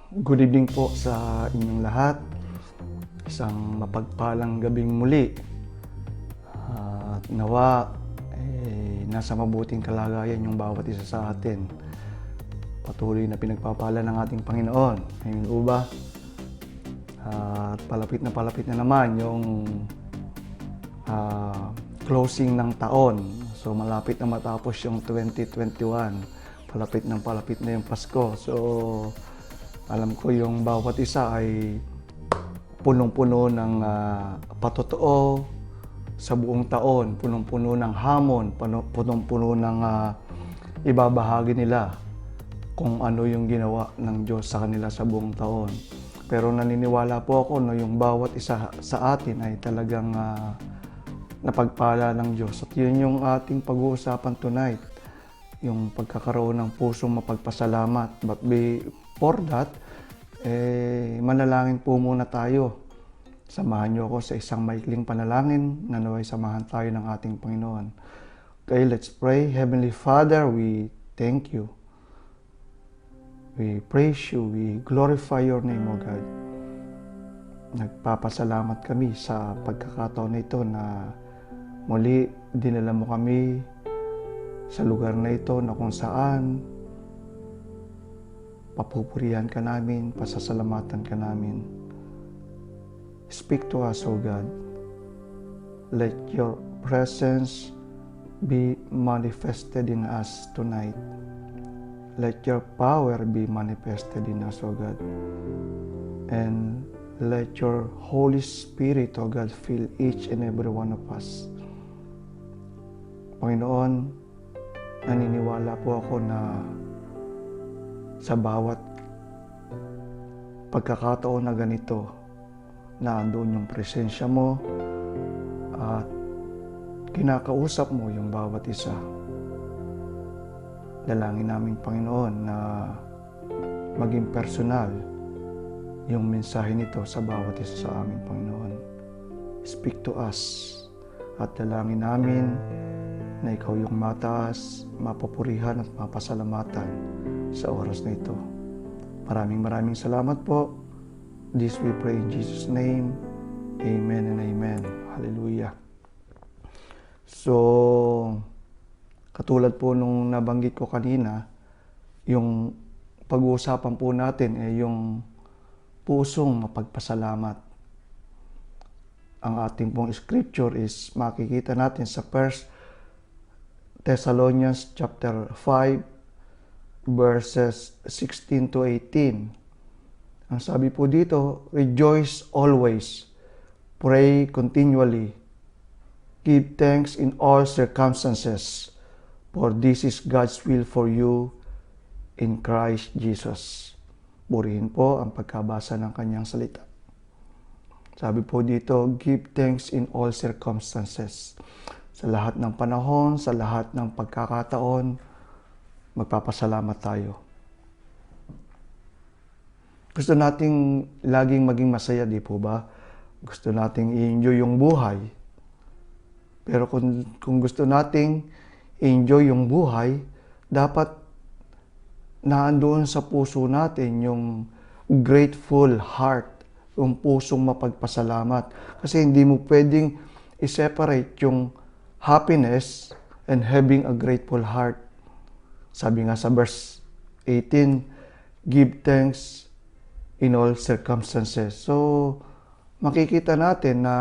Good evening po sa inyong lahat. Isang mapagpalang gabing muli. At nawa, nasa mabuting kalagayan yung bawat isa sa atin. Patuloy na pinagpapala ng ating Panginoon. Ayun ba? At palapit na naman yung closing ng taon. So malapit na matapos yung 2021. Palapit na yung Pasko. So alam ko yung bawat isa ay punong-puno ng patotoo sa buong taon, punong-puno ng hamon, punong-puno ng ibabahagi nila kung ano yung ginawa ng Diyos sa kanila sa buong taon. Pero naniniwala po ako na yung bawat isa sa atin ay talagang napagpala ng Diyos. At yun yung ating pag-uusapan tonight, yung pagkakaroon ng pusong mapagpasalamat. But before that, manalangin po muna tayo. Samahan niyo ako sa isang maikling panalangin na naway samahan tayo ng ating Panginoon. Okay, let's pray. Heavenly Father, we thank you. We praise you. We glorify your name, O God. Nagpapasalamat kami sa pagkakataon na ito na muli dinala mo kami sa lugar na ito na kung saan papupurihan ka namin, pasasalamatan ka namin. Speak to us, O God. Let your presence be manifested in us tonight. Let your power be manifested in us, O God. And let your Holy Spirit, O God, fill each and every one of us. Panginoon, naniniwala po ako na sa bawat pagkakataon na ganito, na andun yung presensya mo at kinakausap mo yung bawat isa. Dalangin namin, Panginoon, na maging personal yung mensahe nito sa bawat isa sa amin, Panginoon. Speak to us at dalangin namin na ikaw yung mataas, mapupurihan at mapasalamatan sa oras na ito. Maraming salamat po. This we pray in Jesus' name. Amen and amen. Hallelujah. So, katulad po nung nabanggit ko kanina, yung pag-uusapan po natin ay yung pusong mapagpasalamat. Ang ating pong scripture is makikita natin sa 1 Thessalonians chapter 5 verses 16 to 18. Ang sabi po dito, rejoice always, pray continually, give thanks in all circumstances, for this is God's will for you in Christ Jesus. Purihin po ang pagkabasa ng kanyang salita. Sabi po dito, give thanks in all circumstances. Sa lahat ng panahon, sa lahat ng pagkakataon, magpapasalamat tayo. Gusto nating laging maging masaya, di po ba? Gusto nating i-enjoy yung buhay. Pero kung gusto nating i-enjoy yung buhay, dapat naandoon sa puso natin yung grateful heart, yung pusong mapagpasalamat. Kasi hindi mo pwedeng i-separate yung happiness and having a grateful heart. Sabi nga sa verse 18, give thanks in all circumstances. So, makikita natin na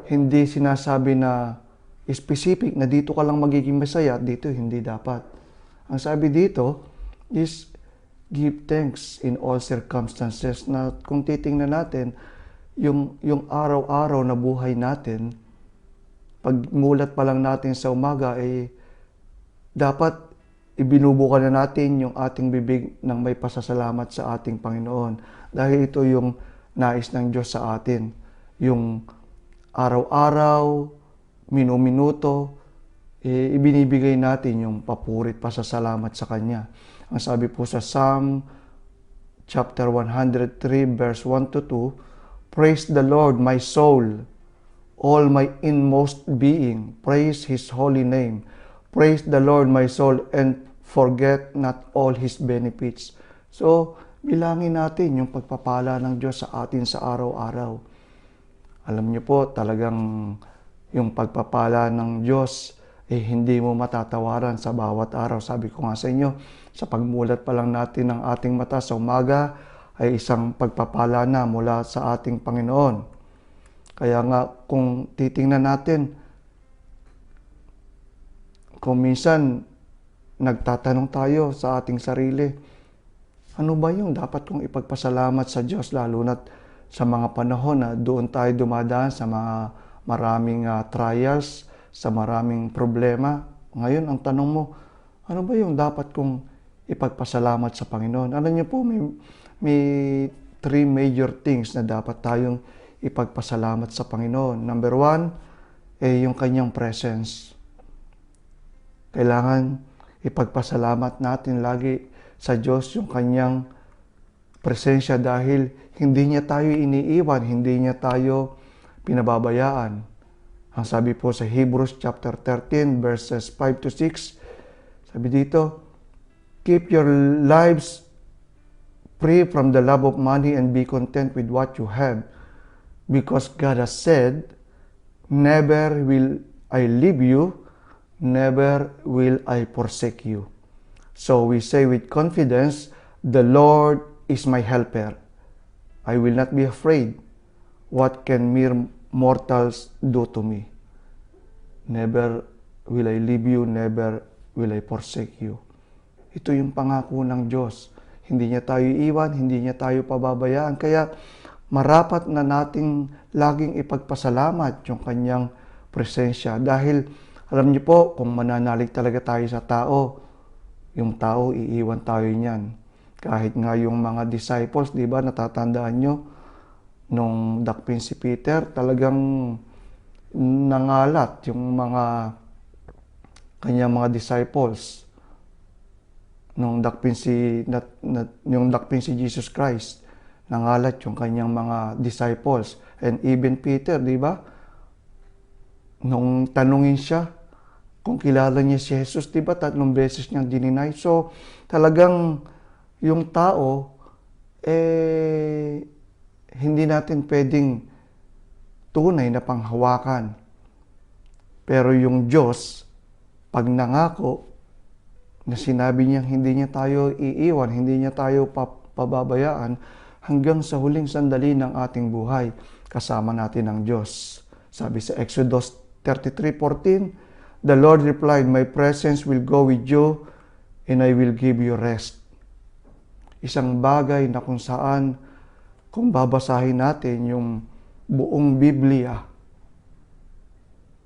hindi sinasabi na specific na dito ka lang magiging masaya, dito hindi dapat. Ang sabi dito is give thanks in all circumstances, na kung titingnan natin yung araw-araw na buhay natin, pag mulat pa lang natin sa umaga, dapat ibinubukan na natin yung ating bibig ng may pasasalamat sa ating Panginoon. Dahil ito yung nais ng Diyos sa atin. Yung araw-araw, minuminuto, ibinibigay natin yung papurit pasasalamat sa Kanya. Ang sabi po sa Psalm chapter 103 verse 1 to 2, praise the Lord, my soul, all my inmost being, praise His holy name. Praise the Lord, my soul, and forget not all His benefits. So, bilangin natin yung pagpapala ng Diyos sa atin sa araw-araw. Alam niyo po, talagang yung pagpapala ng Diyos hindi mo matatawaran sa bawat araw. Sabi ko nga sa inyo, sa pagmulat pa lang natin ng ating mata sa umaga ay isang pagpapala na mula sa ating Panginoon. Kaya nga kung titingnan natin, kung minsan nagtatanong tayo sa ating sarili, ano ba yung dapat kong ipagpasalamat sa Diyos, lalo na sa mga panahon na doon tayo dumadaan sa mga maraming trials, sa maraming problema. Ngayon, ang tanong mo, ano ba yung dapat kong ipagpasalamat sa Panginoon? Alam niyo po, may three major things na dapat tayong ipagpasalamat sa Panginoon. Number one, yung kanyang presence. Kailangan ipagpasalamat natin lagi sa Diyos yung kanyang presensya dahil hindi niya tayo iniiwan, hindi niya tayo pinababayaan. Ang sabi po sa Hebrews chapter 13 verses 5 to 6, sabi dito, keep your lives free from the love of money and be content with what you have, because God has said, never will I leave you, never will I forsake you. So we say with confidence, the Lord is my helper. I will not be afraid. What can mere mortals do to me? Never will I leave you, never will I forsake you. Ito yung pangako ng Diyos. Hindi niya tayo iwan, hindi niya tayo pababayaan. Kaya marapat na nating laging ipagpasalamat yung kanyang presensya. Dahil alam niyo po, kung mananalig talaga tayo sa tao, yung tao iiwan tayo niyan. Kahit nga yung mga disciples, di ba, natatandaan nyo, nung dakpin si Peter, talagang nangalat yung mga kanyang mga disciples. Nung dakpin si Jesus Christ, nangalat yung kanyang mga disciples. And even Peter, di ba? Nung tanungin siya kung kilala niya si Jesus, di ba? 3 beses niyang dininay. So, talagang yung tao, hindi natin pwedeng tunay na panghawakan. Pero yung Diyos, pag nangako, na sinabi niyang hindi niya tayo iiwan, hindi niya tayo pababayaan, hanggang sa huling sandali ng ating buhay, kasama natin ang Diyos. Sabi sa Exodus 33:14, the Lord replied, my presence will go with you and I will give you rest. Isang bagay na kung saan, kung babasahin natin yung buong Biblia,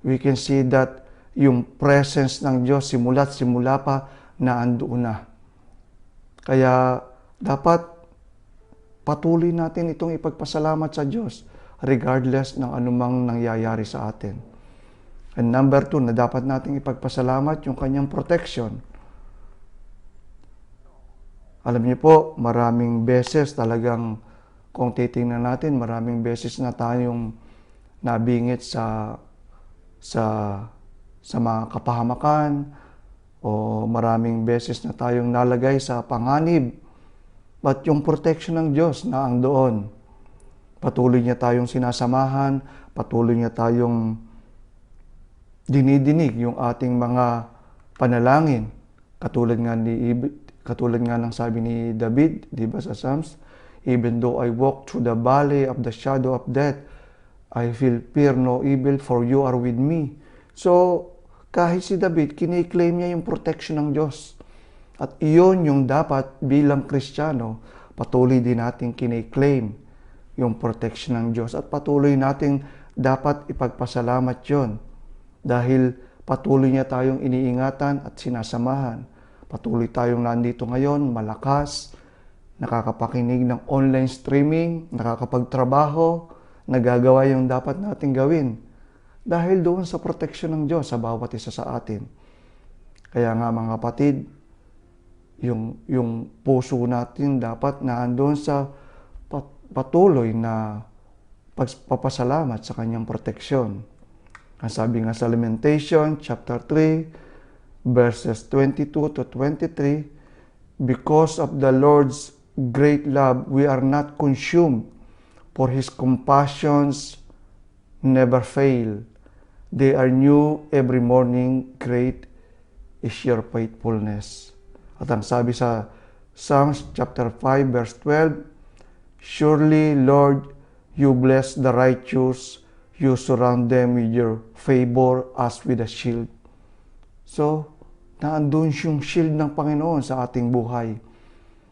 we can see that yung presence ng Diyos simula pa na andoon na. Kaya dapat patuloy natin itong ipagpasalamat sa Diyos regardless ng anumang nangyayari sa atin. And number 2 na dapat nating ipagpasalamat yung kanyang protection. Alam niyo po, maraming beses talagang kung titingnan natin, maraming beses na tayong nabingit sa mga kapahamakan o maraming beses na tayong nalagay sa panganib. But yung protection ng Diyos na ang doon, patuloy niya tayong sinasamahan, patuloy niya tayong dinidinig yung ating mga panalangin. Katulad nga ng sabi ni David, di ba sa Psalms, even though I walk through the valley of the shadow of death, I feel fear no evil, for you are with me. So, kahit si David, kiniklaim niya yung protection ng Diyos. At iyon yung dapat bilang Kristiyano, patuloy din natin kiniklaim yung protection ng Diyos. At patuloy natin dapat ipagpasalamat yon. Dahil patuloy niya tayong iniingatan at sinasamahan. Patuloy tayong nandito ngayon, malakas, nakakapakinig ng online streaming, nakakapagtrabaho, nagagawa yung dapat nating gawin. Dahil doon sa protection ng Diyos sa bawat isa sa atin. Kaya nga mga kapatid, yung puso natin dapat na andun sa patuloy na pagpapasalamat sa kanyang proteksyon. Ang sabi nga sa Lamentation chapter 3 verses 22 to 23, because of the Lord's great love, we are not consumed, for His compassions never fail. They are new every morning, great is your faithfulness. At ang sabi sa Psalms chapter 5 verse 12, surely, Lord, you bless the righteous, you surround them with your favor as with a shield. So, naandun yung shield ng Panginoon sa ating buhay.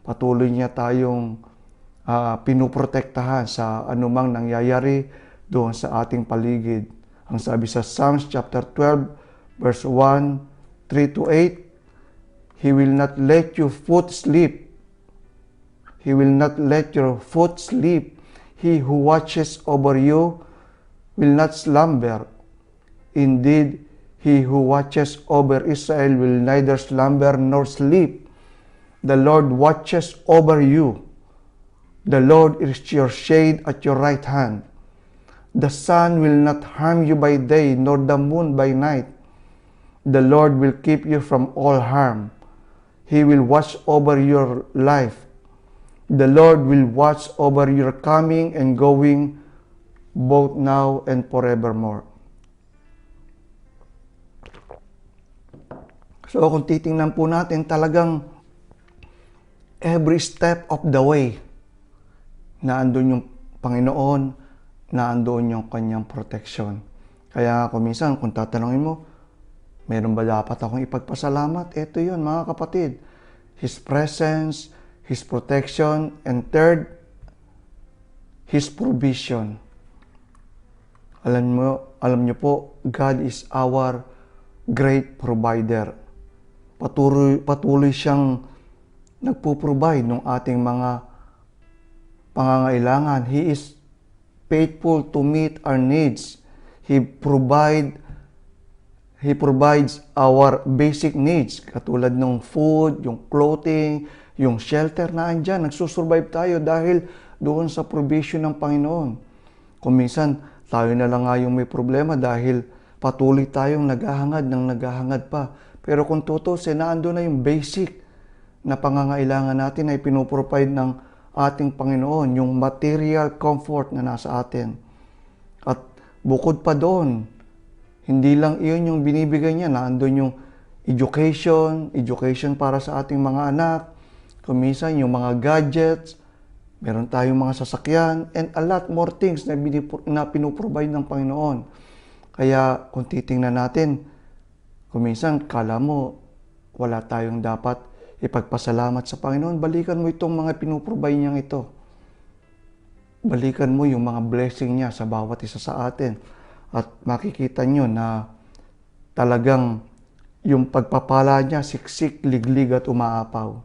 Patuloy niya tayong pinuprotektahan sa anumang nangyayari doon sa ating paligid. Ang sabi sa Psalms chapter 12 verse 1, 3 to 8, He will not let your foot slip. He will not let your foot sleep. He who watches over you will not slumber. Indeed, He who watches over Israel will neither slumber nor sleep. The Lord watches over you. The Lord is your shade at your right hand. The sun will not harm you by day, nor the moon by night. The Lord will keep you from all harm. He will watch over your life. The Lord will watch over your coming and going, both now and forevermore. So kung titingnan po natin, talagang every step of the way, naandun yung Panginoon, naandun yung kanyang protection. Kaya kung minsan, kung tatanungin mo, meron ba dapat akong ipagpasalamat? Ito yun, mga kapatid. His presence, His protection, and third, His provision. Alam niyo po, God is our great provider. Patuloy siyang nagpo-provide ng ating mga pangangailangan. He is faithful to meet our needs. He provides our basic needs, katulad ng food, yung clothing, yung shelter na andyan. Nagsusurvive tayo dahil doon sa provision ng Panginoon. Kung minsan, tayo na lang nga yung may problema dahil patuloy tayong naghahangad pa. Pero kung tutusin, naando na yung basic na pangangailangan natin ay pinoprovide ng ating Panginoon, yung material comfort na nasa atin. At bukod pa doon, hindi lang iyon yung binibigay niya, naandun yung education para sa ating mga anak, kumisan yung mga gadgets, meron tayong mga sasakyan, and a lot more things na pinoprovide ng Panginoon. Kaya kung titingnan natin, kumisan kala mo wala tayong dapat ipagpasalamat sa Panginoon, balikan mo itong mga pinoprovide niyang ito. Balikan mo yung mga blessing niya sa bawat isa sa atin. At makikita nyo na talagang yung pagpapala niya, siksik, liglig at umaapaw.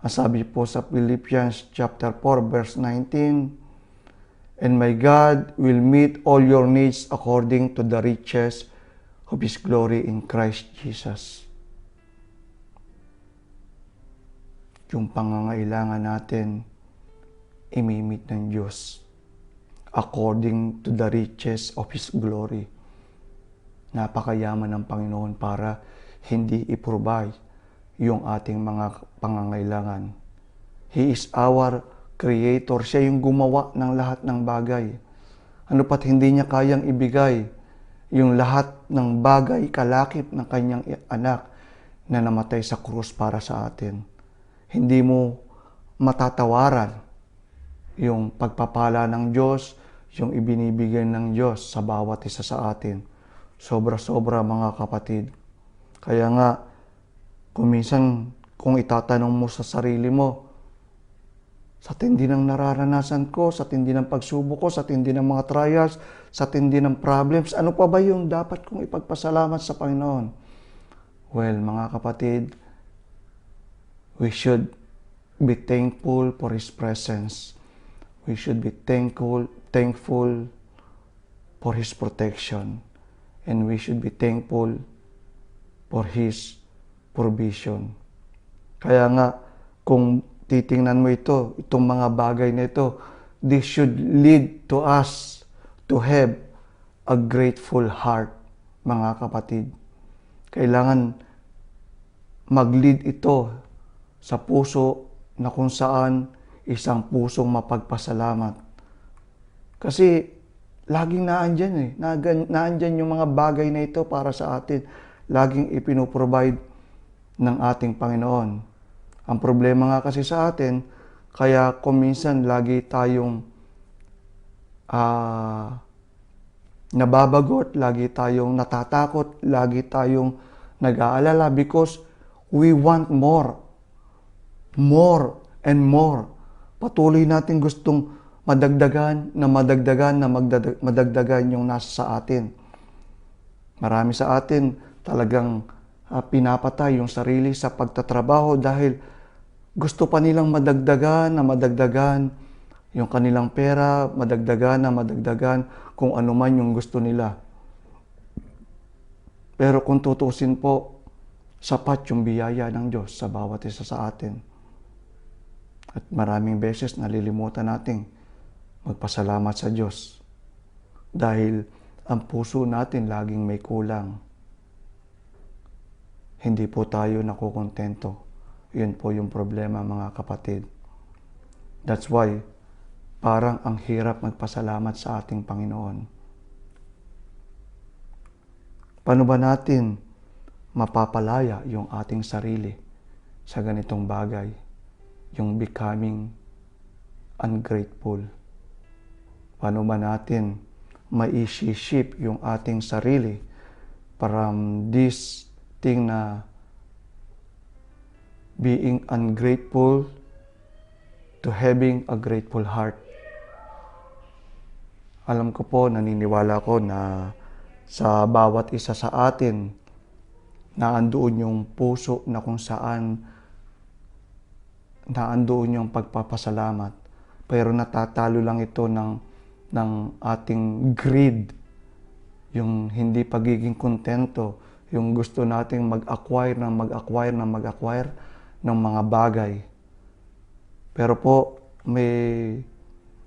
Ang sabi po sa Philippians chapter 4 verse 19, and my God will meet all your needs according to the riches of His glory in Christ Jesus. Yung pangangailangan natin, imimit ng Diyos according to the riches of His glory. Napakayaman ng Panginoon para hindi i-provide yung ating mga pangangailangan. He is our Creator. Siya yung gumawa ng lahat ng bagay. Ano pat hindi niya kayang ibigay yung lahat ng bagay kalakip ng kanyang anak na namatay sa krus para sa atin. Hindi mo matatawaran yung pagpapala ng Diyos, yung ibinibigay ng Diyos sa bawat isa sa atin. Sobra-sobra, mga kapatid. Kaya nga, kung itatanong mo sa sarili mo, sa tindi ng nararanasan ko, sa tindi ng pagsubok ko, sa tindi ng mga trials, sa tindi ng problems, ano pa ba yung dapat kong ipagpasalamat sa Panginoon? Well, mga kapatid, we should be thankful for His presence. We should be thankful for His protection. And we should be thankful for His provision. Kaya nga, kung titingnan mo itong mga bagay na ito, this should lead to us to have a grateful heart, mga kapatid. Kailangan mag-lead ito sa puso na kung saan isang pusong mapagpasalamat. Kasi laging naandyan yung mga bagay na ito para sa atin. Laging ipinoprovide ng ating Panginoon. Ang problema nga kasi sa atin, kaya kung minsan lagi tayong nababagot, lagi tayong natatakot, lagi tayong nag-aalala because we want more and more. Patuloy natin gustong madagdagan yung nasa sa atin. Marami sa atin talagang pinapatay yung sarili sa pagtatrabaho dahil gusto pa nilang madagdagan yung kanilang pera, madagdagan kung ano man yung gusto nila. Pero kung tutusin po, sapat yung biyaya ng Diyos sa bawat isa sa atin. At maraming beses nalilimutan nating magpasalamat sa Diyos dahil ang puso natin laging may kulang. Hindi po tayo nakukontento. Yun po yung problema, mga kapatid. That's why parang ang hirap magpasalamat sa ating Panginoon. Paano ba natin mapapalaya yung ating sarili sa ganitong bagay? Yung becoming ungrateful. Paano ba natin mai-shift yung ating sarili from this thing na being ungrateful to having a grateful heart? Alam ko po, naniniwala ko na sa bawat isa sa atin naandoon yung puso na kung saan naandoon yung pagpapasalamat. Pero natatalo lang ito ng ating greed, yung hindi pagiging kontento, yung gusto nating mag-acquire ng mga bagay. Pero po, may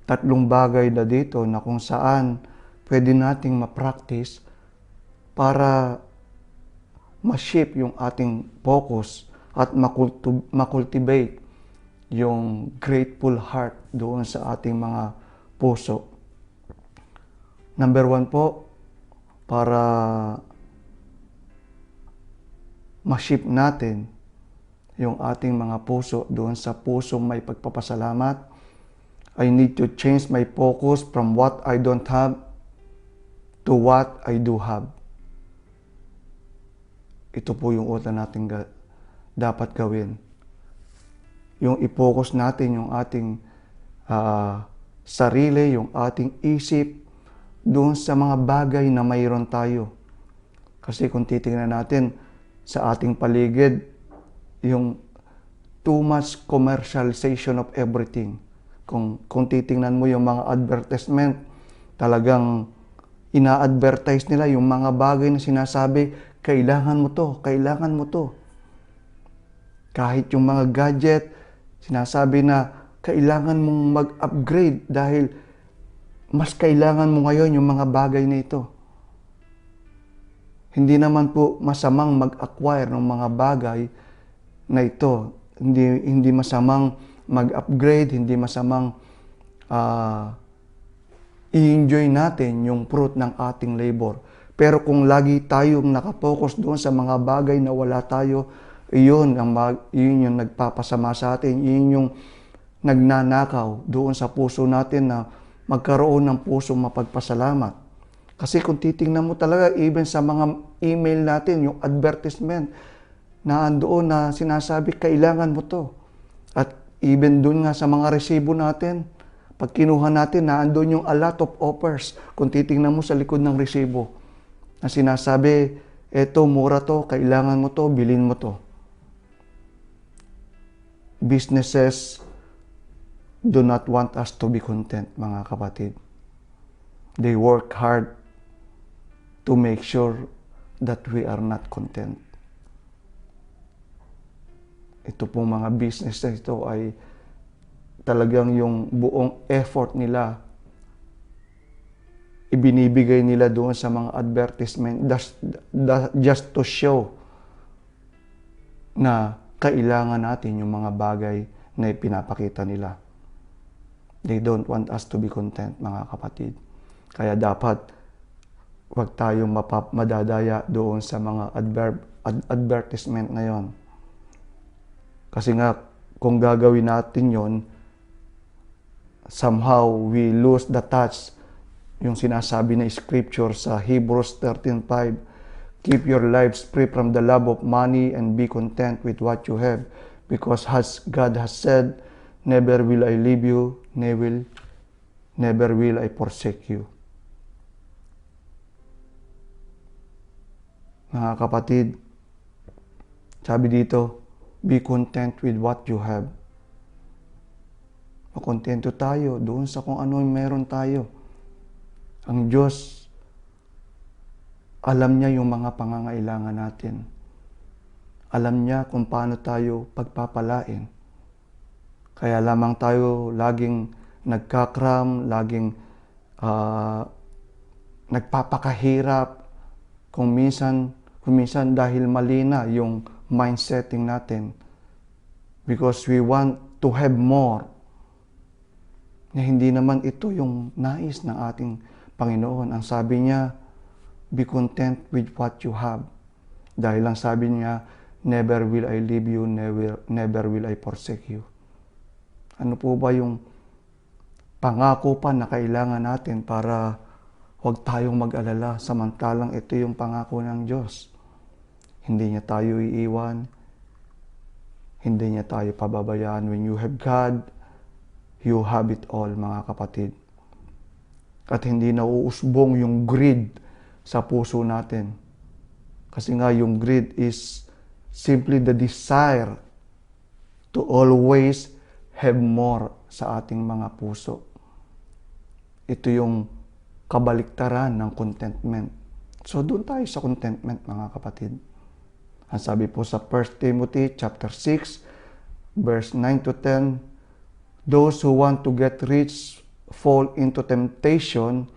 tatlong bagay na dito na kung saan pwede nating ma-practice para ma-shape yung ating focus at ma-cultivate yung grateful heart doon sa ating mga puso. Number 1 po, para ma-shape natin yung ating mga puso doon sa pusong may pagpapasalamat, I need to change my focus from what I don't have to what I do have. Ito po yung una natin dapat gawin. Yung i-focus natin yung ating sarili, yung ating isip doon sa mga bagay na mayroon tayo. Kasi kung titingnan natin sa ating paligid, yung too much commercialization of everything. Kung titingnan mo yung mga advertisement, talagang ina-advertise nila yung mga bagay na sinasabi, kailangan mo to. Kahit yung mga gadget, sinasabi na kailangan mong mag-upgrade dahil mas kailangan mo ngayon yung mga bagay na ito. Hindi naman po masamang mag-acquire ng mga bagay na ito. Hindi masamang mag-upgrade, hindi masamang i-enjoy natin yung fruit ng ating labor. Pero kung lagi tayong nakapokus doon sa mga bagay na wala tayo, yun yung nagpapasama sa atin, yun yung nagnanakaw doon sa puso natin na magkaroon ng pusong mapagpasalamat. Kasi kung titingnan mo talaga, even sa mga email natin, yung advertisement na andoon na sinasabi, kailangan mo to. At even doon nga sa mga resibo natin, pag kinuha natin, naandun yung a lot of offers. Kung titingnan mo sa likod ng resibo, na sinasabi, eto, mura to, kailangan mo to, bilhin mo to. Businesses do not want us to be content, mga kapatid. They work hard to make sure that we are not content. Ito pong mga business na ito ay talagang yung buong effort nila ibinibigay nila doon sa mga advertisement just to show na kailangan natin yung mga bagay na ipinapakita nila. They don't want us to be content, mga kapatid. Kaya dapat huwag tayong madadaya doon sa mga advertisement na yon. Kasi nga, kung gagawin natin yon, somehow we lose the touch. Yung sinasabi na scripture sa Hebrews 13:5, keep your lives free from the love of money and be content with what you have. Because as God has said, never will I leave you, never will I forsake you. Mga kapatid, sabi dito, be content with what you have. Makontento tayo doon sa kung ano yung meron tayo. Ang Diyos, alam niya yung mga pangangailangan natin. Alam niya kung paano tayo pagpapalain. Kaya lamang tayo laging nagkakram, laging nagpapakahirap. Kung minsan dahil mali na yung mindsetting natin. Because we want to have more. Na hindi naman ito yung nais ng ating Panginoon. Ang sabi niya, be content with what you have. Dahil lang sabi niya, never will I leave you, never will I forsake you. Ano po ba yung pangako pa na kailangan natin para huwag tayong mag-alala samantalang ito yung pangako ng Diyos. Hindi niya tayo iiwan, hindi niya tayo pababayaan. When you have God, you have it all, mga kapatid. At hindi nauusbong yung greed sa puso natin. Kasi nga yung greed is simply the desire to always have more sa ating mga puso. Ito yung kabaliktaran ng contentment. So doon tayo sa contentment, mga kapatid. Ang sabi po sa 1 Timothy chapter 6, verse 9 to 10, those who want to get rich fall into temptation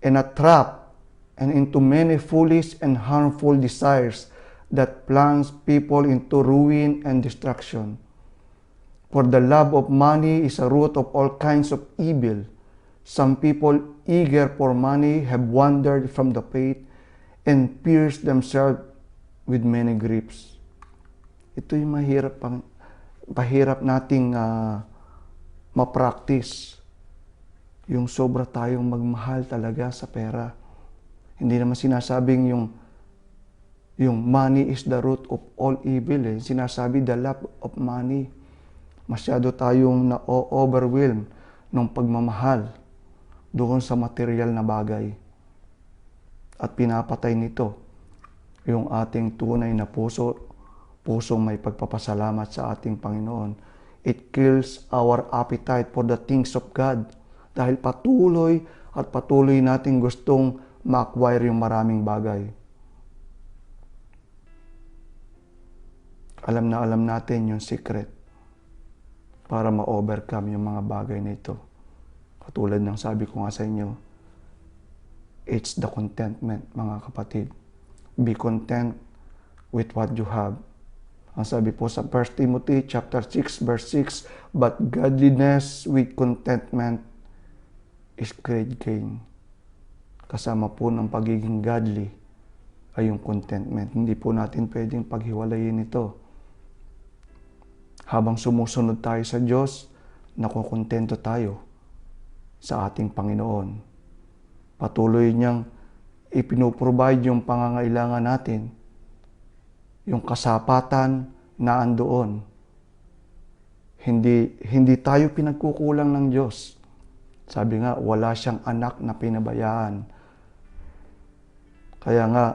and a trap and into many foolish and harmful desires that plunge people into ruin and destruction. For the love of money is a root of all kinds of evil. Some people eager for money have wandered from the faith and pierced themselves with many griefs. Ito yung mahirap nating ma-practice. Yung sobra tayong magmahal talaga sa pera. Hindi naman sinasabing yung money is the root of all evil. Sinasabi the love of money. Masyado tayong na-overwhelm ng pagmamahal doon sa material na bagay. At pinapatay nito yung ating tunay na pusong may pagpapasalamat sa ating Panginoon. It kills our appetite for the things of God. Dahil patuloy nating gustong ma-acquire yung maraming bagay. Alam natin yung secret para ma-overcome yung mga bagay na ito. Katulad ng sabi ko nga sa inyo, it's the contentment, mga kapatid. Be content with what you have. Ang sabi po sa 1 Timothy chapter 6 verse 6, but godliness with contentment is great gain. Kasama po ng pagiging godly ay yung contentment. Hindi po natin pwedeng paghiwalayin ito. Habang sumusunod tayo sa Diyos, nakukontento tayo sa ating Panginoon. Patuloy niyang ipinoprovide yung pangangailangan natin, yung kasapatan na andoon. Hindi tayo pinagkukulang ng Diyos. Sabi nga, wala siyang anak na pinabayaan. Kaya nga,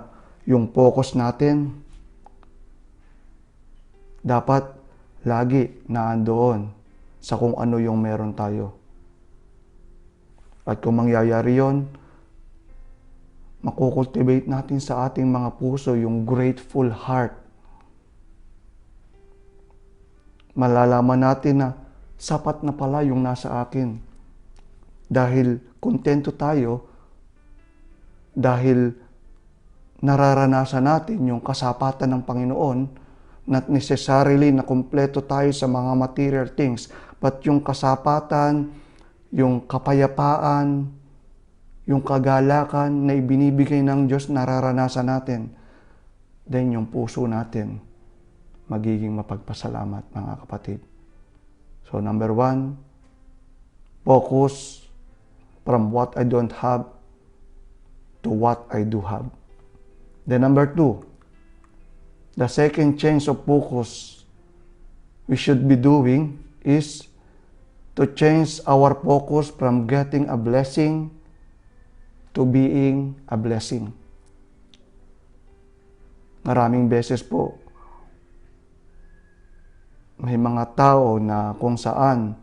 yung focus natin, dapat lagi naandoon sa kung ano yung meron tayo. At kung mangyayari yon, makukultivate natin sa ating mga puso yung grateful heart. Malalaman natin na sapat na pala yung nasa akin. Dahil kontento tayo, dahil nararanasan natin yung kasapatan ng Panginoon Not necessarily na kumpleto tayo sa mga material things, but yung kasapatan, yung kapayapaan, yung kagalakan na ibinibigay ng Diyos, nararanasan natin, then yung puso natin magiging mapagpasalamat, mga kapatid. So number 1, focus from what I don't have to what I do have. Then number 2, the second change of focus we should be doing is to change our focus from getting a blessing to being a blessing. Maraming beses po, may mga tao na kung saan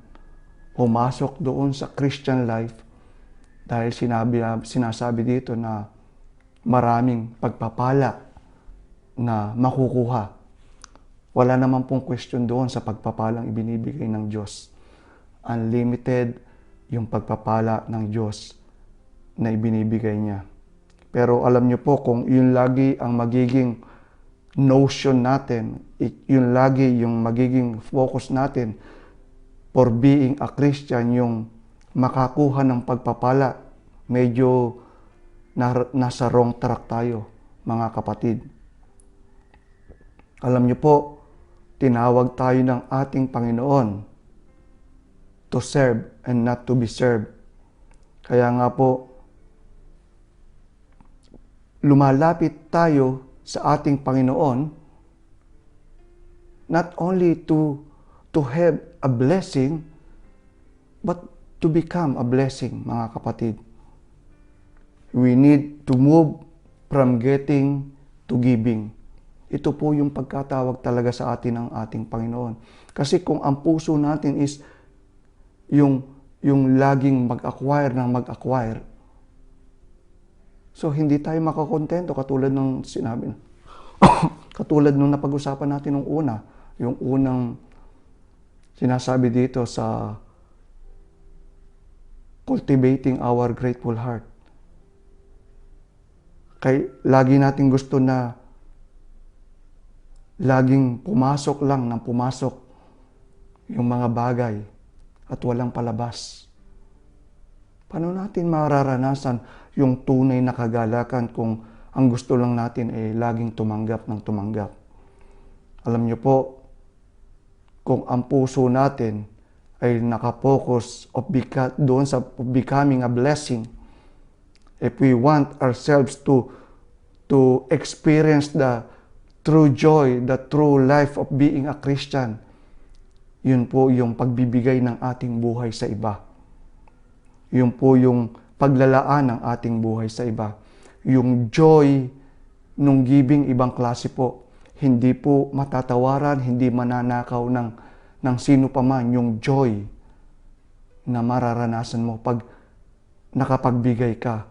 doon sa Christian life dahil sinasabi dito na maraming pagpapala na makukuha. Wala naman pong question doon sa pagpapalang ibinibigay ng Diyos. Unlimited yung pagpapala ng Diyos na ibinibigay niya. Pero alam niyo po, kung yun lagi ang magiging notion natin, yun lagi yung magiging focus natin for being a Christian, yung makakuha ng pagpapala, medyo nasa wrong track tayo, mga kapatid. Alam niyo po, tinawag tayo ng ating Panginoon to serve and not to be served. Kaya nga po, lumalapit tayo sa ating Panginoon not only to have a blessing, but to become a blessing, mga kapatid. We need to move from getting to giving. Ito po yung pagkatawag talaga sa atin ng ating Panginoon. Kasi kung ang puso natin is yung laging mag-acquire ng mag-acquire, so hindi tayo makakontento katulad ng sinabi na. Katulad nung napag-usapan natin nung una, yung unang sinasabi dito sa cultivating our grateful heart. Kaya lagi natin gusto na laging pumasok lang ng pumasok yung mga bagay at walang palabas. Paano natin mararanasan yung tunay na kagalakan kung ang gusto lang natin ay laging tumanggap ng tumanggap? Alam niyo po, kung ang puso natin ay nakapokus doon sa becoming a blessing, if we want ourselves to experience the true joy, the true life of being a Christian, yun po yung pagbibigay ng ating buhay sa iba. Yun po yung paglalaan ng ating buhay sa iba. Yung joy nung giving, ibang klase po. Hindi po matatawaran, hindi mananakaw ng sino pa man yung joy na mararanasan mo pag nakapagbigay ka.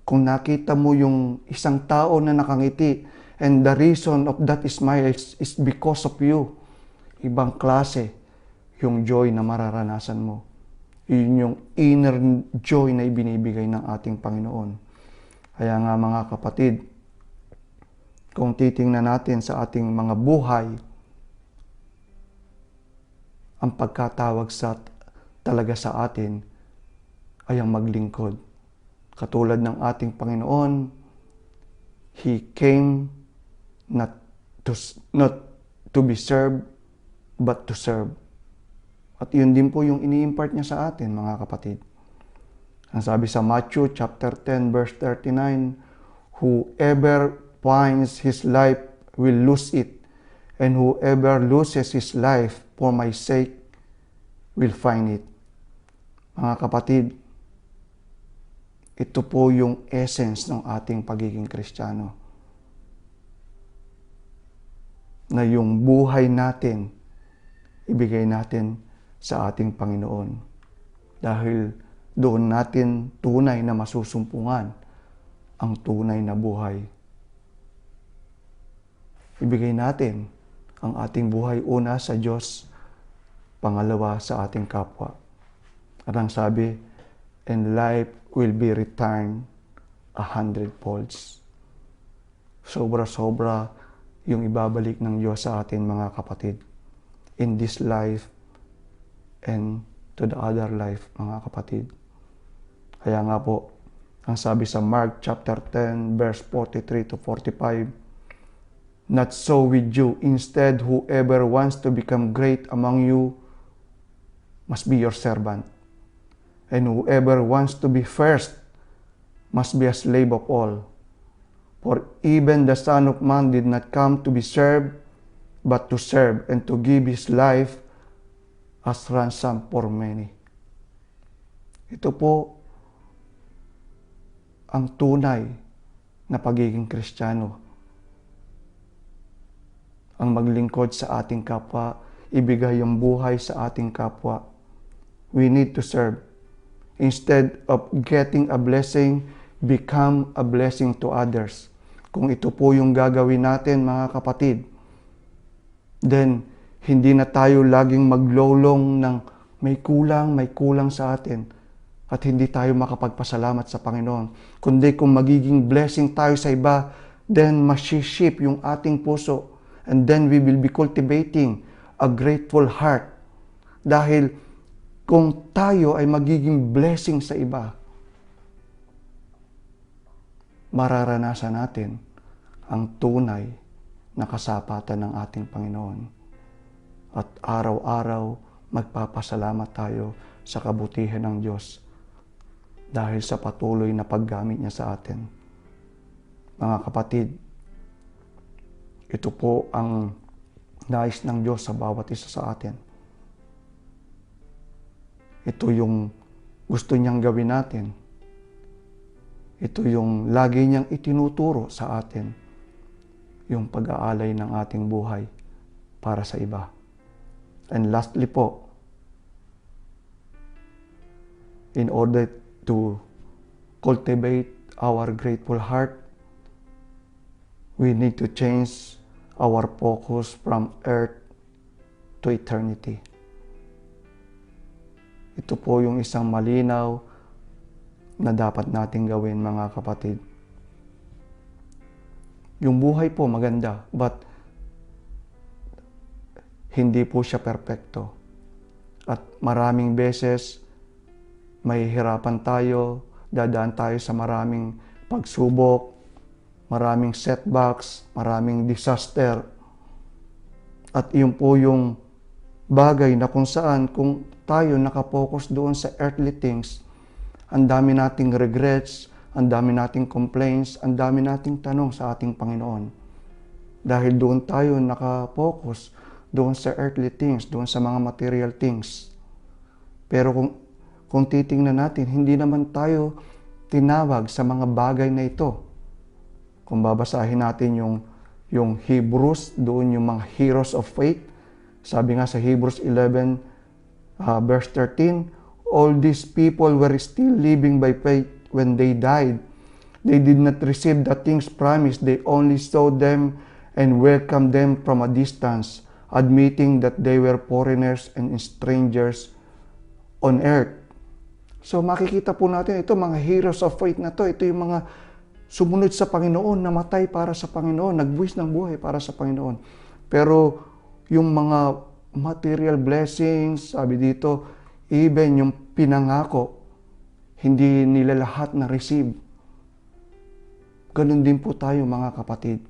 Kung nakita mo yung isang tao na nakangiti, and the reason of that smile is because of you, ibang klase yung joy na mararanasan mo. Yun yung inner joy na ibinibigay ng ating Panginoon. Kaya nga mga kapatid, kung titingnan natin sa ating mga buhay, ang pagkatawag talaga sa atin ay ang maglingkod. Katulad ng ating Panginoon, He came not to be served, but to serve. At yun din po yung ini-impart niya sa atin, mga kapatid. Ang sabi sa Matthew chapter 10 verse 39, whoever finds his life will lose it, and whoever loses his life for my sake will find it. Mga kapatid, ito po yung essence ng ating pagiging Kristiyano. Na yung buhay natin, ibigay natin sa ating Panginoon. Dahil doon natin tunay na masusumpungan ang tunay na buhay. Ibigay natin ang ating buhay una sa Diyos, pangalawa sa ating kapwa. At ang sabi, and life will be returned 100 folds. Sobra-sobra yung ibabalik ng Diyos sa atin, mga kapatid. In this life and to the other life, mga kapatid. Kaya nga po, ang sabi sa Mark chapter 10, verse 43 to 45, "Not so with you. Instead, whoever wants to become great among you must be your servant. And whoever wants to be first must be a slave of all. For even the Son of Man did not come to be served, but to serve and to give His life as ransom for many." Ito po ang tunay na pagiging Kristiyano. Ang maglingkod sa ating kapwa, ibigay ang buhay sa ating kapwa. We need to serve. Instead of getting a blessing, become a blessing to others. Kung ito po yung gagawin natin, mga kapatid, then hindi na tayo laging maglolong ng may kulang sa atin at hindi tayo makapagpasalamat sa Panginoon. Kundi kung magiging blessing tayo sa iba, then masiship yung ating puso, and then we will be cultivating a grateful heart. Dahil kung tayo ay magiging blessing sa iba, mararanasan natin ang tunay na kasapatan ng ating Panginoon. At araw-araw magpapasalamat tayo sa kabutihan ng Diyos dahil sa patuloy na paggamit niya sa atin. Mga kapatid, ito po ang nais ng Diyos sa bawat isa sa atin. Ito yung gusto niyang gawin natin. Ito yung lagi niyang itinuturo sa atin, yung pag-aalay ng ating buhay para sa iba. And lastly po, in order to cultivate our grateful heart, we need to change our focus from earth to eternity. Ito po yung isang malinaw na dapat nating gawin, mga kapatid. Yung buhay po maganda, but hindi po siya perpekto. At maraming beses, mahihirapan tayo, dadaan tayo sa maraming pagsubok, maraming setbacks, maraming disaster. At yun po yung bagay na kung saan, kung tayo nakapokus doon sa earthly things, ang dami nating regrets, ang dami nating complaints, ang dami nating tanong sa ating Panginoon. Dahil doon tayo nakapokus, doon sa earthly things, doon sa mga material things. Pero kung titingnan natin, hindi naman tayo tinawag sa mga bagay na ito. Kung babasahin natin yung Hebrews, doon yung mga heroes of faith, sabi nga sa Hebrews 11, verse 13, all these people were still living by faith when they died. They did not receive the things promised. They only saw them and welcomed them from a distance, admitting that they were foreigners and strangers on earth. So makikita po natin ito, mga heroes of faith na to. Ito yung mga sumunod sa Panginoon, namatay para sa Panginoon, nagbuwis ng buhay para sa Panginoon. Pero yung mga material blessings, sabi dito, even yung pinangako, hindi nila lahat na-receive. Ganun din po tayo, mga kapatid.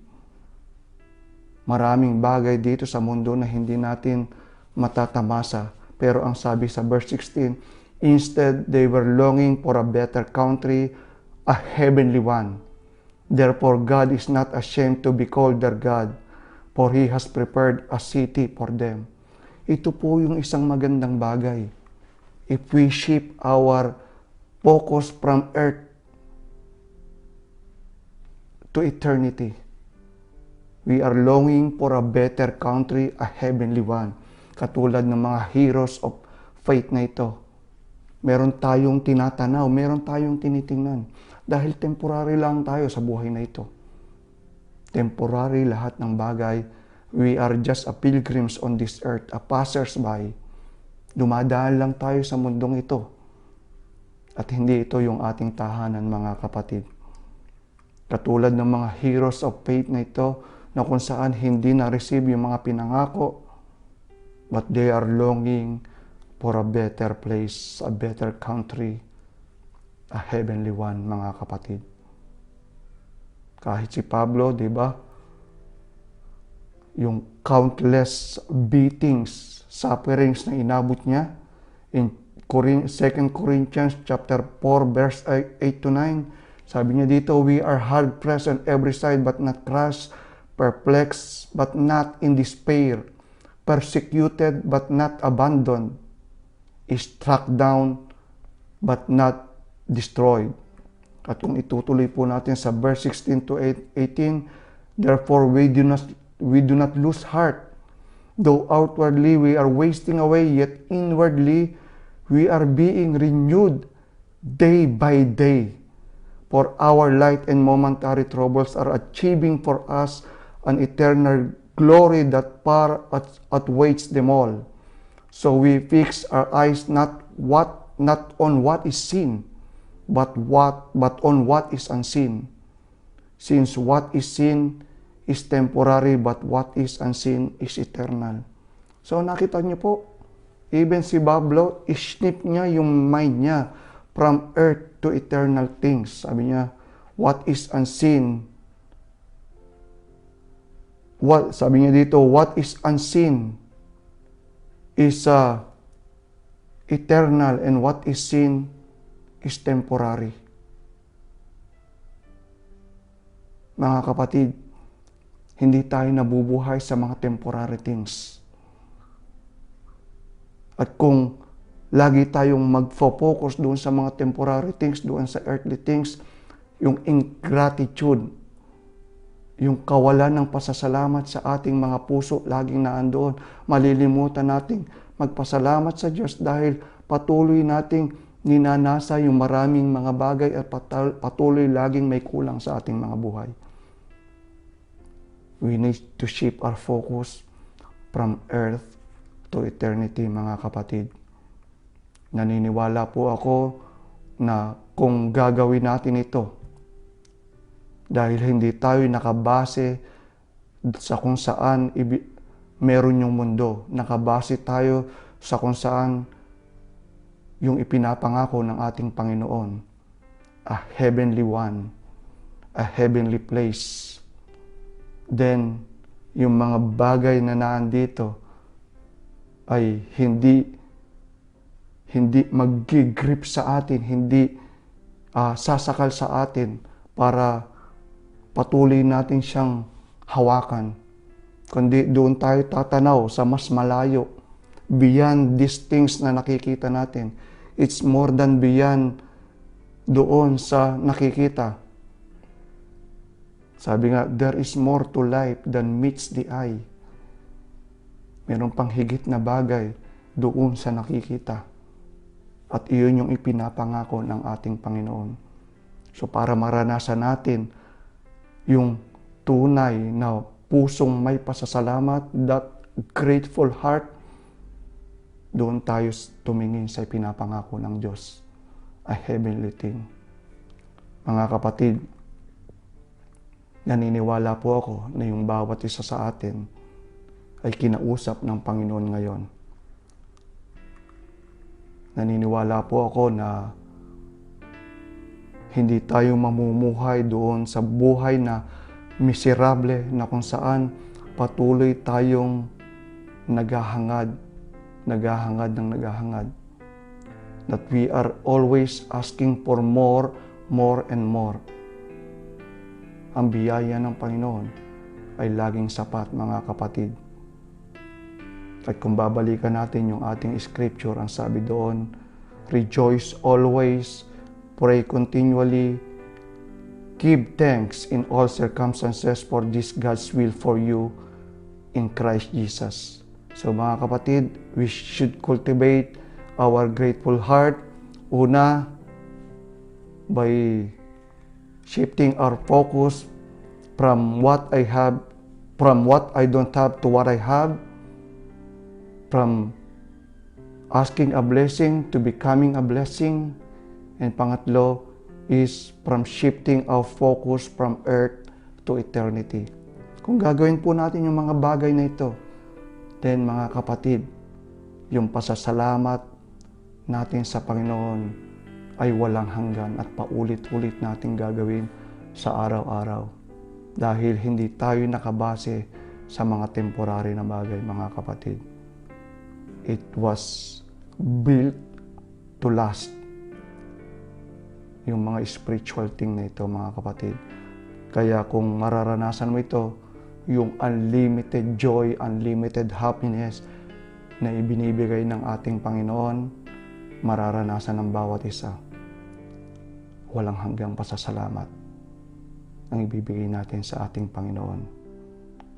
Maraming bagay dito sa mundo na hindi natin matatamasa. Pero ang sabi sa verse 16, instead, they were longing for a better country, a heavenly one. Therefore, God is not ashamed to be called their God, for He has prepared a city for them. Ito po yung isang magandang bagay. If we shift our focus from earth to eternity, we are longing for a better country, a heavenly one. Katulad ng mga heroes of faith na ito. Meron tayong tinatanaw, meron tayong tinitingnan. Dahil temporary lang tayo sa buhay na ito. Temporary lahat ng bagay. We are just a pilgrims on this earth, a passers-by. Dumadaan lang tayo sa mundong ito. At hindi ito yung ating tahanan, mga kapatid. Katulad ng mga heroes of faith na ito, na kung saan hindi na-receive yung mga pinangako, but they are longing for a better place, a better country, a heavenly one, mga kapatid. Kahit si Pablo, di ba? Yung countless beatings, sufferings na inabot niya in 2 Corinthians chapter 4 verse 8 to 9. Sabi niya dito, we are hard pressed on every side but not crushed, perplexed but not in despair, persecuted but not abandoned, struck down but not destroyed. At kung itutuloy po natin sa verse 16 to 18, therefore we do not lose heart. Though outwardly we are wasting away, yet inwardly we are being renewed day by day. For our light and momentary troubles are achieving for us an eternal glory that far outweighs them all. So we fix our eyes not on what is seen, but on what is unseen. Since what is seen is temporary, but what is unseen is eternal. So nakita niyo po, even si Pablo, isnip niya yung mind niya from earth to eternal things. Sabi niya, what is unseen? Sabi niya dito, what is unseen is eternal, and what is seen is temporary. Mga kapatid, hindi tayo nabubuhay sa mga temporary things. At kung lagi tayong mag-focus doon sa mga temporary things, doon sa earthly things, yung ingratitude, yung kawalan ng pasasalamat sa ating mga puso, laging naandoon. Malilimutan nating magpasalamat sa Diyos dahil patuloy nating ninanasa yung maraming mga bagay at patuloy laging may kulang sa ating mga buhay. We need to shift our focus from earth to eternity, mga kapatid. Naniniwala po ako na kung gagawin natin ito, dahil hindi tayo nakabase sa kung saan meron yung mundo, nakabase tayo sa kung saan yung ipinapangako ng ating Panginoon, a heavenly one, a heavenly place. Then, yung mga bagay na naandito ay hindi mag-grip sa atin, hindi sasakal sa atin para patuloy natin siyang hawakan. Kundi doon tayo tatanaw sa mas malayo, beyond these things na nakikita natin. It's more than beyond doon sa nakikita. Sabi nga, there is more to life than meets the eye. Meron pang higit na bagay doon sa nakikita. At iyon yung ipinapangako ng ating Panginoon. So para maranasan natin yung tunay na pusong may pasasalamat, that grateful heart, doon tayo tumingin sa ipinapangako ng Diyos, a heavenly thing. Mga kapatid, naniniwala po ako na yung bawat isa sa atin ay kinausap ng Panginoon ngayon. Naniniwala po ako na hindi tayo mamumuhay doon sa buhay na miserable na kung saan patuloy tayong naghahangad. That we are always asking for more and more. Ang biyaya ng Panginoon ay laging sapat, mga kapatid. At kung babalikan natin yung ating scripture, ang sabi doon, rejoice always, pray continually, give thanks in all circumstances, for this God's will for you in Christ Jesus. So mga kapatid, we should cultivate our grateful heart. Una, by shifting our focus from what I have, from what I don't have to what I have, from asking a blessing to becoming a blessing. And pangatlo is from shifting our focus from earth to eternity. Kung gagawin po natin yung mga bagay na ito, then mga kapatid, yung pasasalamat natin sa Panginoon ay walang hanggan at paulit-ulit natin gagawin sa araw-araw. Dahil hindi tayo nakabase sa mga temporary na bagay, mga kapatid. It was built to last. Yung mga spiritual thing na ito, mga kapatid. Kaya kung mararanasan mo ito, yung unlimited joy, unlimited happiness na ibinibigay ng ating Panginoon, mararanasan ng bawat isa. Walang hanggang pasasalamat ang ibibigay natin sa ating Panginoon.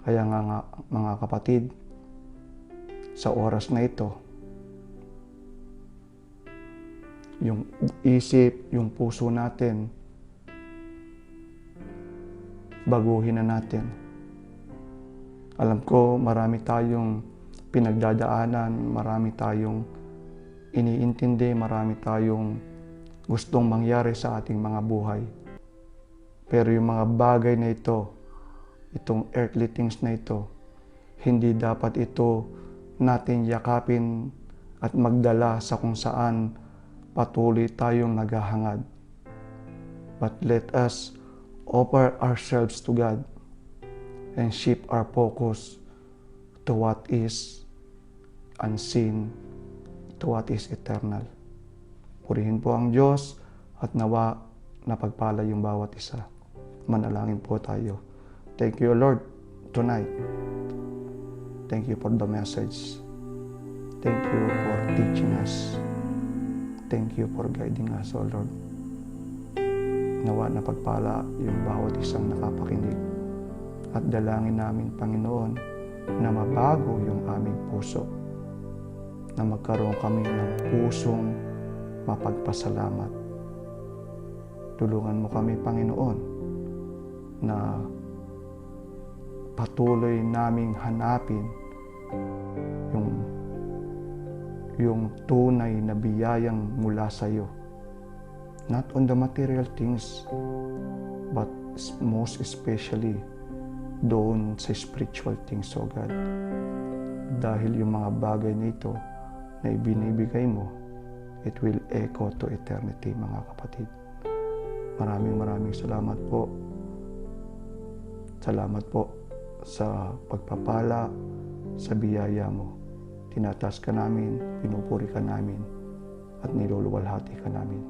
Kaya nga mga kapatid, sa oras na ito, yung isip, yung puso natin, baguhin na natin. Alam ko, marami tayong pinagdadaanan, marami tayong iniintindi, marami tayong gustong mangyari sa ating mga buhay. Pero yung mga bagay na ito, itong earthly things na ito, hindi dapat ito natin yakapin at magdala sa kung saan patuloy tayong naghahangad. But let us offer ourselves to God and shift our focus to what is unseen, to what is eternal. Purihin po ang Diyos at nawa napagpala yung bawat isa. Manalangin po tayo. Thank you, Lord, tonight. Thank you for the message. Thank you for teaching us. Thank you for guiding us, O Lord. Nawa napagpala yung bawat isang nakapakinig. At dalangin namin, Panginoon, na mabago yung aming puso. Na magkaroon kami ng pusong mapagpasalamat. Tulungan mo kami, Panginoon, na patuloy naming hanapin yung tunay na biyayang mula sa iyo. Not on the material things, but most especially doon sa spiritual things, O God. Dahil yung mga bagay nito na ibinibigay mo, it will echo to eternity, mga kapatid. Maraming salamat po. Salamat po sa pagpapala, sa biyaya mo. Tinataas ka namin, pinupuri ka namin, at niluluwalhati ka namin.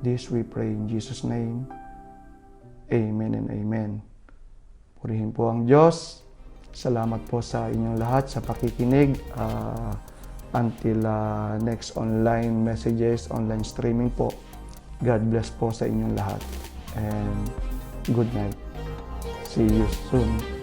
This we pray in Jesus' name. Amen and amen. Purihin po ang Diyos. Salamat po sa inyong lahat sa pakikinig. Until next online messages, online streaming po. God bless po sa inyong lahat. And good night. See you soon.